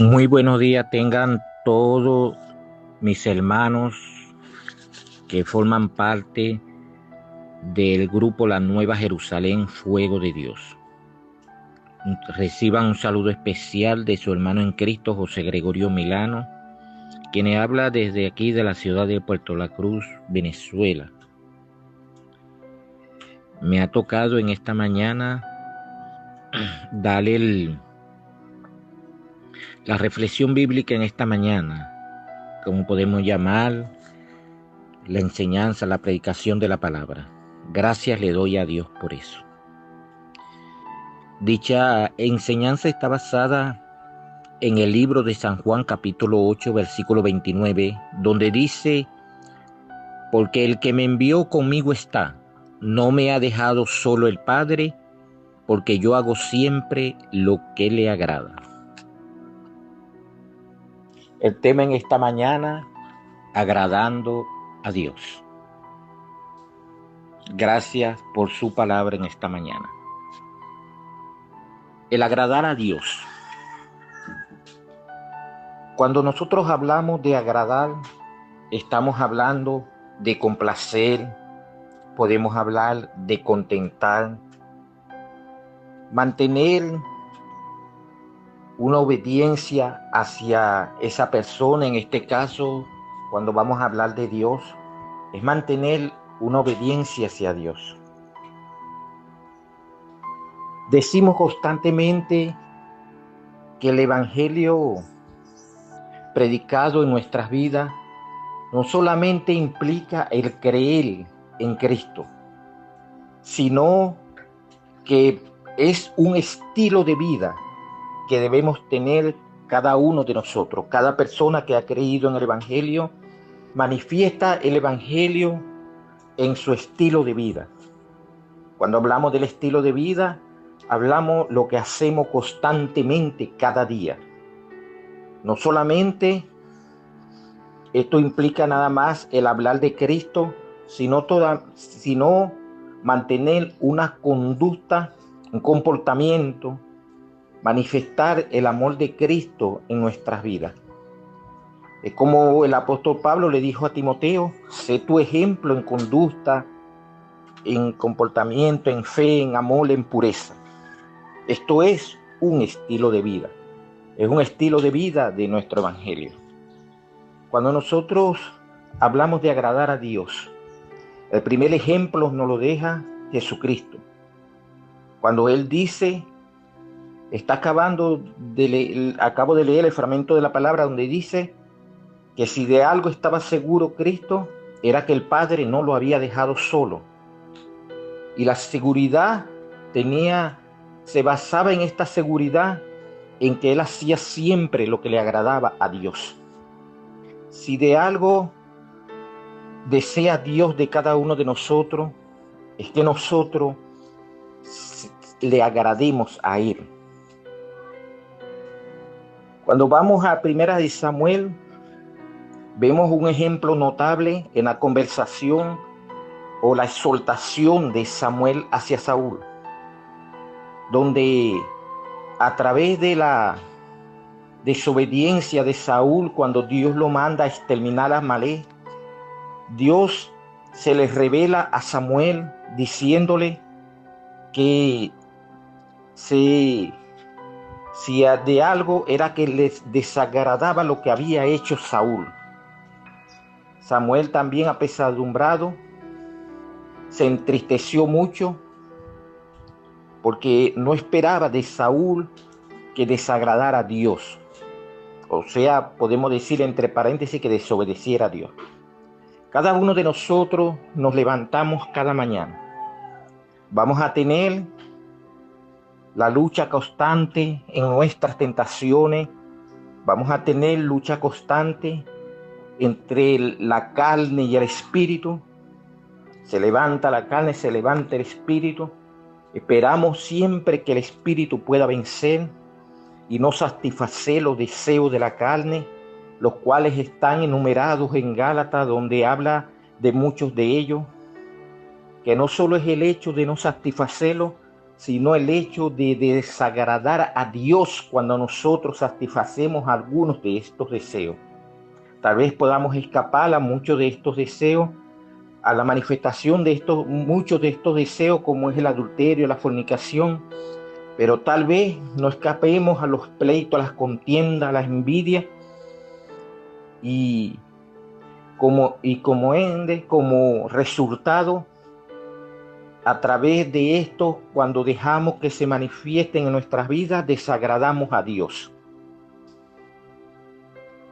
Muy buenos días tengan todos mis hermanos que forman parte del grupo La Nueva Jerusalén Fuego de Dios. Reciban un saludo especial de su hermano en Cristo, José Gregorio Milano, quien habla desde aquí de la ciudad de Puerto La Cruz, Venezuela. Me ha tocado en esta mañana darle la reflexión bíblica en esta mañana, como podemos llamar la enseñanza, la predicación de la palabra. Gracias le doy a Dios por eso. Dicha enseñanza está basada en el libro de San Juan capítulo 8 versículo 29, donde dice: porque el que me envió conmigo está, no me ha dejado solo el Padre, porque yo hago siempre lo que le agrada. El tema en esta mañana: agradando a Dios. Gracias por su palabra en esta mañana. El agradar a Dios. Cuando nosotros hablamos de agradar, estamos hablando de complacer, podemos hablar de contentar, mantener una obediencia hacia esa persona. En este caso, cuando vamos a hablar de Dios, es mantener una obediencia hacia Dios. Decimos constantemente que el evangelio predicado en nuestras vidas no solamente implica el creer en Cristo, sino que es un estilo de vida que debemos tener cada uno de nosotros. Cada persona que ha creído en el evangelio manifiesta el evangelio en su estilo de vida. Cuando hablamos del estilo de vida, hablamos lo que hacemos constantemente cada día. No solamente esto implica nada más el hablar de Cristo, sino mantener una conducta, un comportamiento, manifestar el amor de Cristo en nuestras vidas. Es como el apóstol Pablo le dijo a Timoteo: sé tu ejemplo en conducta, en comportamiento, en fe, en amor, en pureza. Esto es un estilo de vida. Es un estilo de vida de nuestro evangelio. Cuando nosotros hablamos de agradar a Dios, el primer ejemplo nos lo deja Jesucristo. Cuando Él dice, acabo de leer el fragmento de la palabra donde dice que si de algo estaba seguro Cristo, era que el Padre no lo había dejado solo. Y la seguridad se basaba en esta seguridad en que Él hacía siempre lo que le agradaba a Dios. Si de algo desea Dios de cada uno de nosotros, es que nosotros le agrademos a Él. Cuando vamos a Primera de Samuel, vemos un ejemplo notable en la conversación o la exhortación de Samuel hacia Saúl, donde a través de la desobediencia de Saúl, cuando Dios lo manda a exterminar a Amalek, Dios se le revela a Samuel diciéndole que si de algo era que les desagradaba lo que había hecho Saúl. Samuel, también apesadumbrado, se entristeció mucho porque no esperaba de Saúl que desagradara a Dios. O sea, podemos decir entre paréntesis que desobedeciera a Dios. Cada uno de nosotros nos levantamos cada mañana. Vamos a tener la lucha constante en nuestras tentaciones. Vamos a tener lucha constante entre la carne y el espíritu. Se levanta la carne, se levanta el espíritu. Esperamos siempre que el espíritu pueda vencer y no satisfacer los deseos de la carne, los cuales están enumerados en Gálatas, donde habla de muchos de ellos, que no solo es el hecho de no satisfacerlo, sino el hecho de desagradar a Dios cuando nosotros satisfacemos algunos de estos deseos. Tal vez podamos escapar a muchos de estos deseos, a la manifestación de muchos de estos deseos, como es el adulterio, la fornicación, pero tal vez no escapemos a los pleitos, a las contiendas, a las envidias, y como resultado, a través de esto, cuando dejamos que se manifiesten en nuestras vidas, desagradamos a Dios.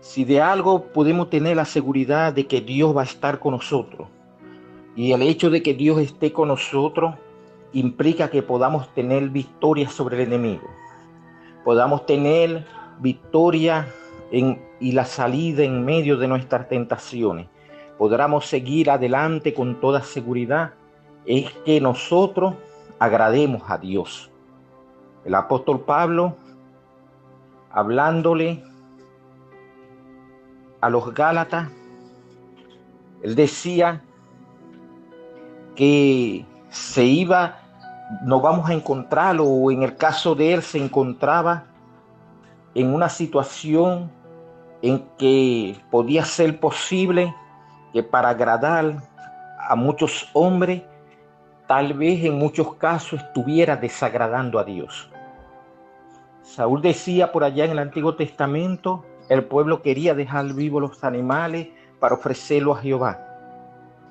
Si de algo podemos tener la seguridad de que Dios va a estar con nosotros, y el hecho de que Dios esté con nosotros implica que podamos tener victoria sobre el enemigo, podamos tener victoria y la salida en medio de nuestras tentaciones, podamos seguir adelante con toda seguridad, es que nosotros agrademos a Dios. El apóstol Pablo, hablándole a los Gálatas, él decía que nos vamos a encontrar, o en el caso de él se encontraba en una situación en que podía ser posible que para agradar a muchos hombres, tal vez en muchos casos estuviera desagradando a Dios. Saúl decía por allá en el Antiguo Testamento, el pueblo quería dejar vivos los animales para ofrecerlo a Jehová.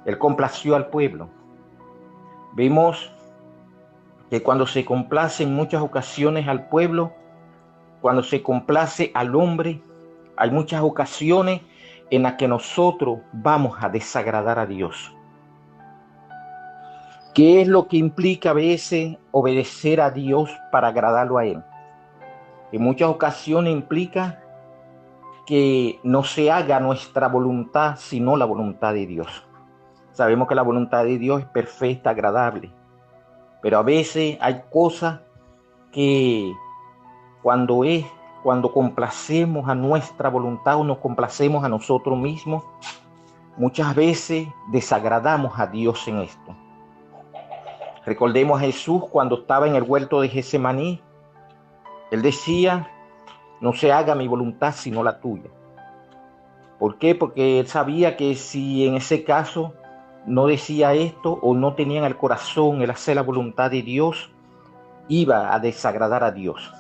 Él complació al pueblo. Vimos que cuando se complace en muchas ocasiones al pueblo, cuando se complace al hombre, hay muchas ocasiones en las que nosotros vamos a desagradar a Dios. ¿Qué es lo que implica a veces obedecer a Dios para agradarlo a Él? En muchas ocasiones implica que no se haga nuestra voluntad, sino la voluntad de Dios. Sabemos que la voluntad de Dios es perfecta, agradable, pero a veces hay cosas que cuando complacemos a nuestra voluntad o nos complacemos a nosotros mismos, muchas veces desagradamos a Dios en esto. Recordemos a Jesús cuando estaba en el huerto de Getsemaní. Él decía, no se haga mi voluntad sino la tuya. ¿Por qué? Porque él sabía que si en ese caso no decía esto o no tenía en el corazón el hacer la voluntad de Dios, iba a desagradar a Dios.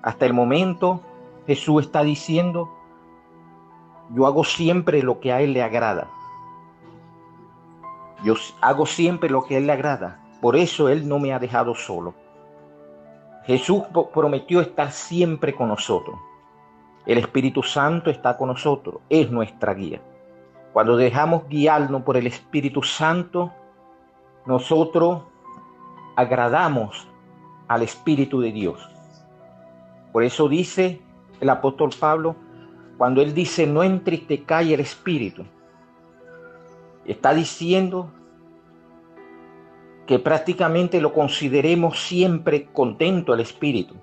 Hasta el momento Jesús está diciendo, yo hago siempre lo que a Él le agrada. Yo hago siempre lo que a Él le agrada. Por eso Él no me ha dejado solo. Jesús prometió estar siempre con nosotros. El Espíritu Santo está con nosotros, es nuestra guía. Cuando dejamos guiarnos por el Espíritu Santo, nosotros agradamos al Espíritu de Dios. Por eso dice el apóstol Pablo, cuando él dice no entristezcáis el Espíritu, está diciendo que prácticamente lo consideremos siempre contento el Espíritu.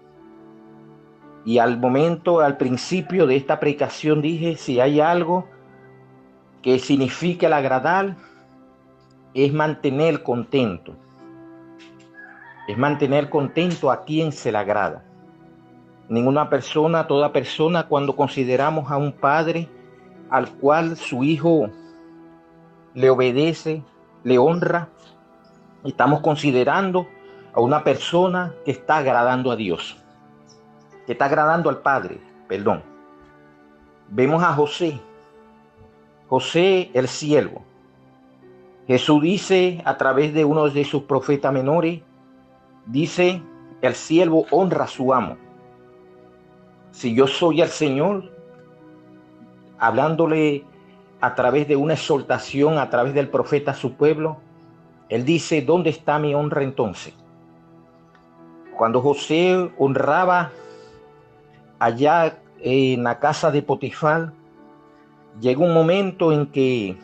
Y al principio de esta predicación dije, si hay algo que significa el agradar, es mantener contento. Es mantener contento a quien se le agrada. Toda persona, cuando consideramos a un padre al cual su hijo le obedece, le honra, estamos considerando a una persona que está agradando a Dios, que está agradando al Padre, perdón. Vemos a José el siervo. Jesús dice a través de uno de sus profetas menores, dice, el siervo honra a su amo. Si yo soy el Señor, hablándole a través de una exhortación, a través del profeta a su pueblo, él dice, ¿dónde está mi honra entonces? Cuando José honraba allá en la casa de Potifar, llegó un momento en que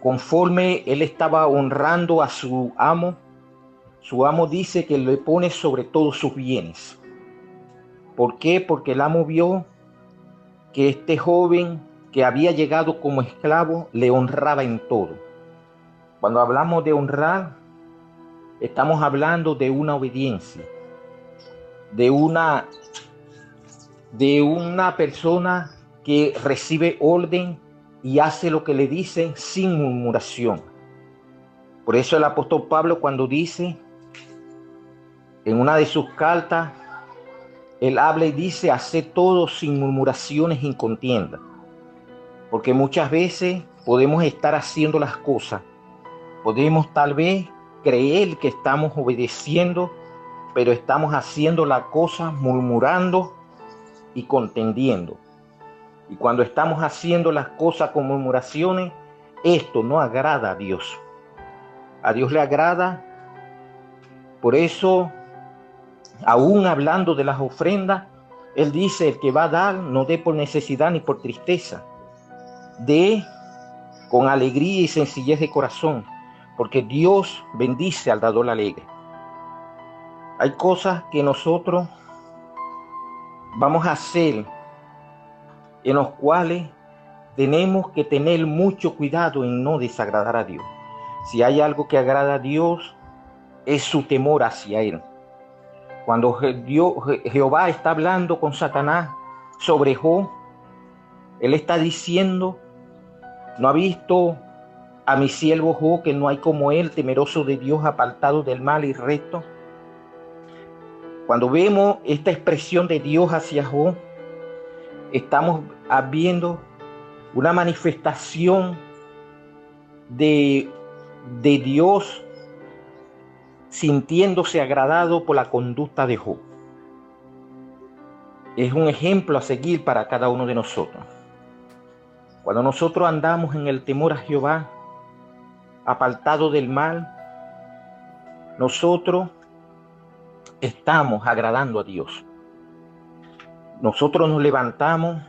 conforme él estaba honrando a su amo dice que le pone sobre todos sus bienes. ¿Por qué? Porque el amo vio que este joven que había llegado como esclavo le honraba en todo. Cuando hablamos de honrar, estamos hablando de una obediencia, de una persona que recibe orden y hace lo que le dicen sin murmuración. Por eso el apóstol Pablo, cuando dice en una de sus cartas, él habla y dice: haced todo sin murmuraciones y contiendas. Porque muchas veces podemos estar haciendo las cosas, podemos tal vez creer que estamos obedeciendo, pero estamos haciendo las cosas murmurando y contendiendo. Y cuando estamos haciendo las cosas con murmuraciones, esto no agrada a Dios. A Dios le agrada. Por eso, aún hablando de las ofrendas, Él dice: el que va a dar, no dé por necesidad ni por tristeza. Dé con alegría y sencillez de corazón, porque Dios bendice al dador alegre. Hay cosas que nosotros vamos a hacer en los cuales tenemos que tener mucho cuidado en no desagradar a Dios. Si hay algo que agrada a Dios, es su temor hacia Él. Cuando Jehová está hablando con Satanás sobre Job, Él está diciendo: ¿no ha visto a mi siervo Job, que no hay como él, temeroso de Dios, apartado del mal y recto? Cuando vemos esta expresión de Dios hacia Job, estamos viendo una manifestación de Dios sintiéndose agradado por la conducta de Job. Es un ejemplo a seguir para cada uno de nosotros. Cuando nosotros andamos en el temor a Jehová, apartado del mal, nosotros estamos agradando a Dios. Nosotros nos levantamos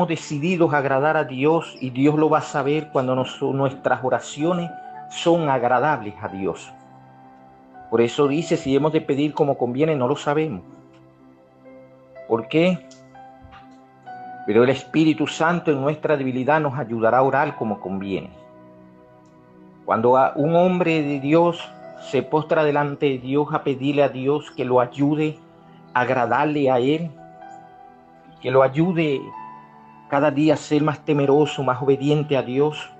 decididos a agradar a Dios, y Dios lo va a saber cuando nuestras oraciones son agradables a Dios. Por eso dice: si hemos de pedir como conviene, no lo sabemos. ¿Por qué? Pero el Espíritu Santo en nuestra debilidad nos ayudará a orar como conviene. Cuando un hombre de Dios se postra delante de Dios a pedirle a Dios que lo ayude a agradarle a Él, que lo ayude cada día a ser más temeroso, más obediente a Dios,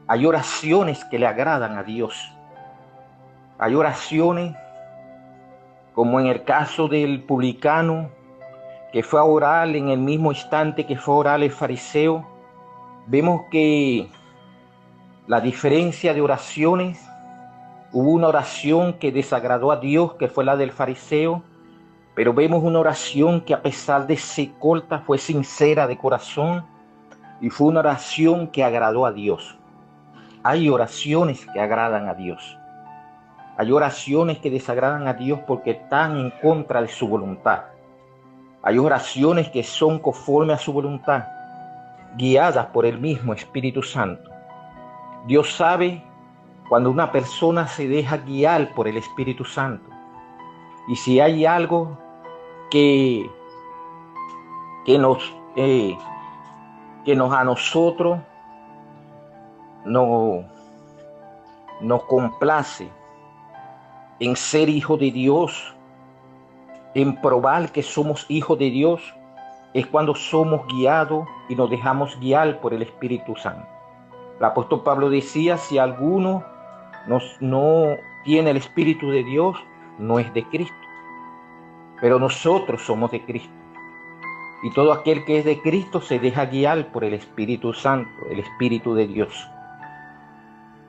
hay oraciones que le agradan a Dios. Hay oraciones, como en el caso del publicano, que fue a orar en el mismo instante que fue a orar el fariseo. Vemos que la diferencia de oraciones: hubo una oración que desagradó a Dios, que fue la del fariseo, pero vemos una oración que, a pesar de ser corta, fue sincera de corazón, y fue una oración que agradó a Dios. Hay oraciones que agradan a Dios. Hay oraciones que desagradan a Dios porque están en contra de su voluntad. Hay oraciones que son conforme a su voluntad, guiadas por el mismo Espíritu Santo. Dios sabe cuando una persona se deja guiar por el Espíritu Santo. Y si hay algo que a nosotros nos complace en ser hijos de Dios, en probar que somos hijos de Dios, es cuando somos guiados y nos dejamos guiar por el Espíritu Santo. El apóstol Pablo decía: si alguno no tiene el Espíritu de Dios, no es de Cristo. Pero nosotros somos de Cristo. Y todo aquel que es de Cristo se deja guiar por el Espíritu Santo, el Espíritu de Dios.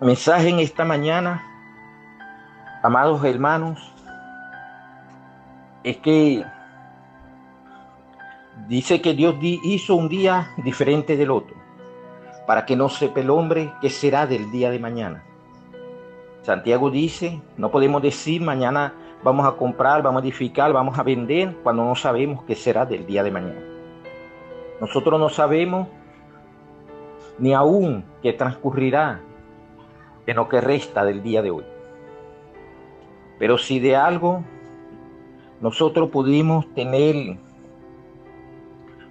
El mensaje en esta mañana, amados hermanos, es que dice que Dios hizo un día diferente del otro, para que no sepa el hombre qué será del día de mañana. Santiago dice: no podemos decir mañana vamos a comprar, vamos a edificar, vamos a vender, cuando no sabemos qué será del día de mañana. Nosotros no sabemos ni aún qué transcurrirá en lo que resta del día de hoy. Pero si de algo nosotros pudimos tener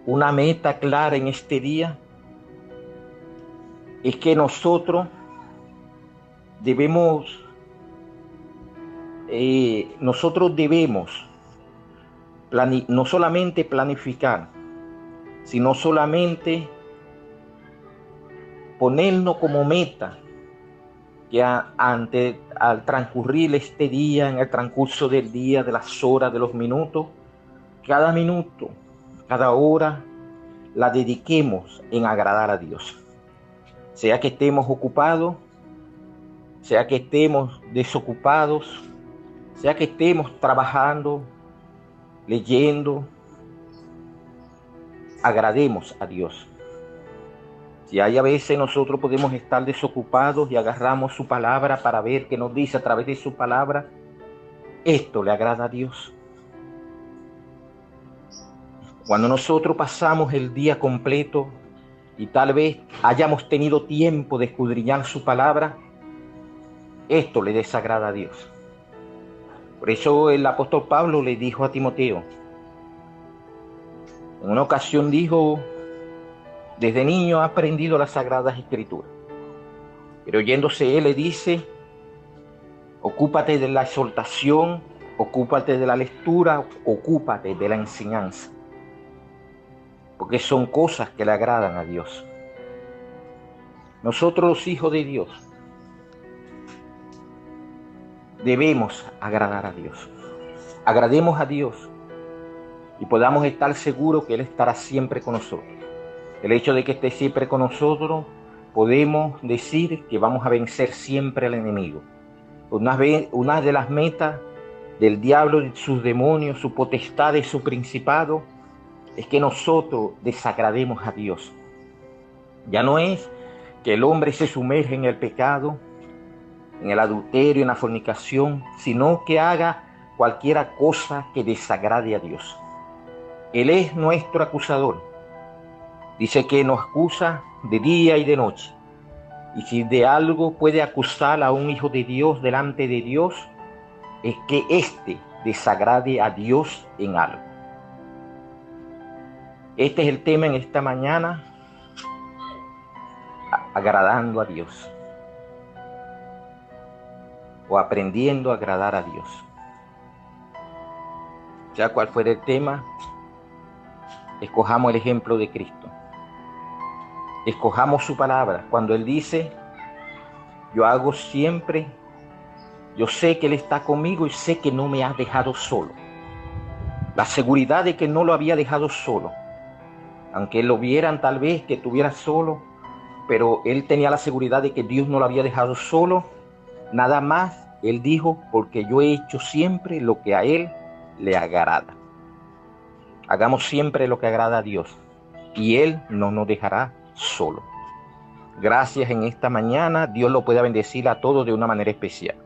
una meta clara en este día, es que nosotros debemos, nosotros debemos no solamente planificar, sino solamente ponernos como meta que al transcurrir este día, en el transcurso del día, de las horas, de los minutos, minuto, cada hora, la dediquemos en agradar a Dios. Sea que estemos ocupados, sea que estemos desocupados, sea que estemos trabajando, leyendo, agrademos a Dios. Si hay a veces nosotros podemos estar desocupados y agarramos su palabra para ver qué nos dice a través de su palabra, esto le agrada a Dios. Cuando nosotros pasamos el día completo y tal vez hayamos tenido tiempo de escudriñar su palabra, esto le desagrada a Dios. Por eso el apóstol Pablo le dijo a Timoteo, en una ocasión dijo, desde niño ha aprendido las sagradas escrituras, pero oyéndose él le dice, ocúpate de la exhortación, ocúpate de la lectura, ocúpate de la enseñanza, porque son cosas que le agradan a Dios. Nosotros los hijos de Dios debemos agradar a Dios. Agrademos a Dios y podamos estar seguros que Él estará siempre con nosotros. El hecho de que esté siempre con nosotros, podemos decir que vamos a vencer siempre al enemigo. Una de las metas del diablo, sus demonios, su potestad y su principado, es que nosotros desagrademos a Dios. Ya no es que el hombre se sumerge en el pecado, en el adulterio, en la fornicación, sino que haga cualquier cosa que desagrade a Dios. Él es nuestro acusador. Dice que nos acusa de día y de noche. Y si de algo puede acusar a un hijo de Dios delante de Dios, es que éste desagrade a Dios en algo. Este es el tema en esta mañana, agradando a Dios. O aprendiendo a agradar a Dios. Ya cual fuera el tema, escojamos el ejemplo de Cristo. Escojamos su palabra. Cuando Él dice, yo hago siempre, yo sé que Él está conmigo y sé que no me ha dejado solo. La seguridad de que no lo había dejado solo. Aunque lo vieran tal vez que estuviera solo, pero Él tenía la seguridad de que Dios no lo había dejado solo. Nada más, Él dijo, porque yo he hecho siempre lo que a Él le agrada. Hagamos siempre lo que agrada a Dios y Él no nos dejará solo. Gracias en esta mañana. Dios lo pueda bendecir a todos de una manera especial.